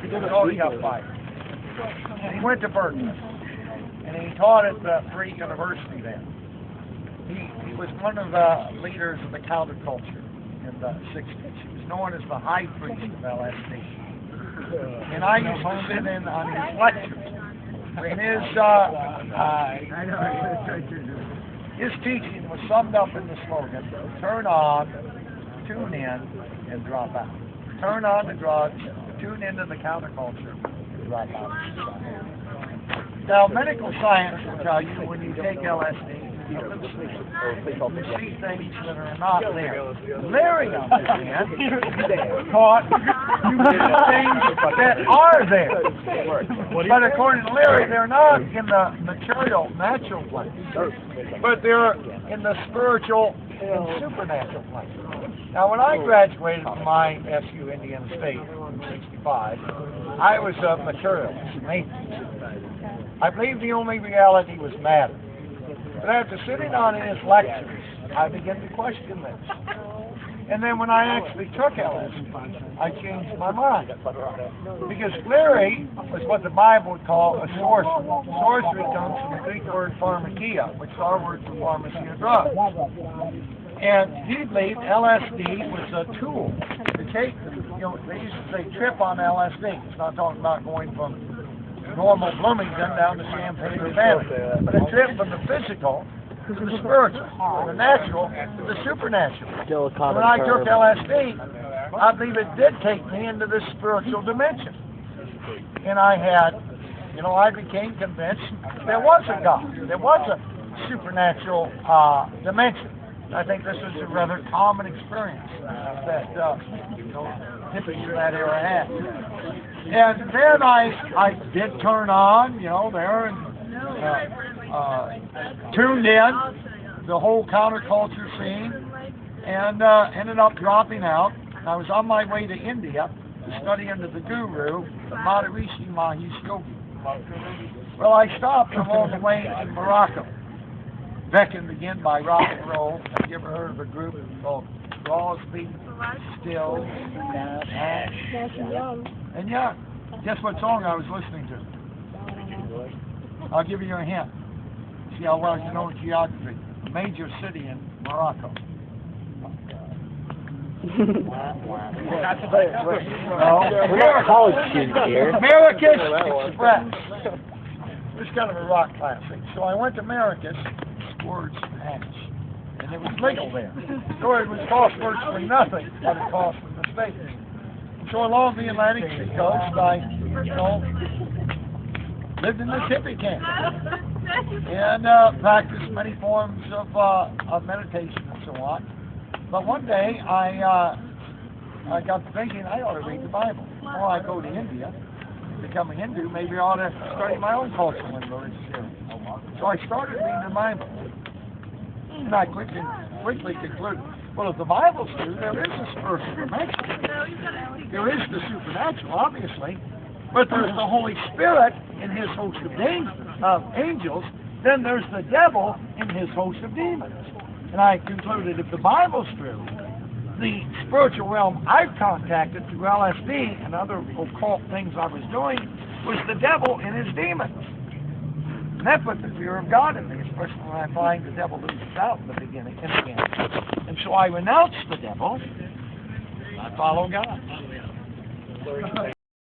He did an audio fight. And he went to Berkeley. And he taught at the Free University there. He was one of the leaders of the counterculture in the 60s. He was known as the high priest of LSD. And I used to sit in on his lectures. And his teaching was summed up in the slogan, turn on, tune in, and drop out. Turn on the drugs, tune into the counterculture, and drop out. Now, medical science will tell you when you take LSD, you see things that are not there. Larry, on the other hand, taught you things that are there. But according to Larry, they're not in the material, natural plane, but they're in the spiritual and supernatural plane. Now, when I graduated from ISU Indiana State in '65, I was a materialist, an atheist. I believed the only reality was matter. But after sitting on his lectures, I began to question this. And then when I actually took LSD, I changed my mind. Because Larry was what the Bible would call a sorcerer. Sorcery comes from the Greek word pharmakia, which is our word for pharmacy or drug. And he believed LSD was a tool to take, they used to say trip on LSD. It's not talking about going from normal Bloomington down to Champaign, Urbana, but a trip from the physical to the spiritual, from the natural to the supernatural. When I took LSD, I believe it did take me into this spiritual dimension. And I became convinced there was a God, there was a supernatural dimension. I think this is a rather common experience that hippies in that era had. And then I did turn on, there and tuned in the whole counterculture scene and ended up dropping out. I was on my way to India to study under the guru, the Maharishi Mahesh Yogi. Well, I stopped along the way in Morocco, beckoned again by rock and roll. Have you ever heard of a group called Crosby, Stills, Nash, and Young? Guess what song I was listening to? I'll give you a hint. See how well you know geography. A major city in Morocco. We're not college students here. Marrakesh Express. It's kind of a rock classic. So I went to Marrakesh, scored some hash, and it was legal there. So it was cost virtually nothing what it cost in the States. So along the Atlantic Sea coast, I, lived in this hippie camp and practiced many forms of meditation and so on. But one day I got to thinking I ought to read the Bible. Before I go to India, become a Hindu, maybe I ought to study my own cultural and religious history. So I started reading the Bible, and I quickly concluded, well, if the Bible's true, there is a spiritual dimension. There is the supernatural, obviously, but there's the Holy Spirit in his host of angels, then there's the devil in his host of demons. And I concluded if the Bible's true, the spiritual realm I've contacted through LSD and other occult things I was doing was the devil and his demons. And that put the fear of God in me, especially when I find the devil loses out in the beginning and again. And so I renounce the devil, and I follow God.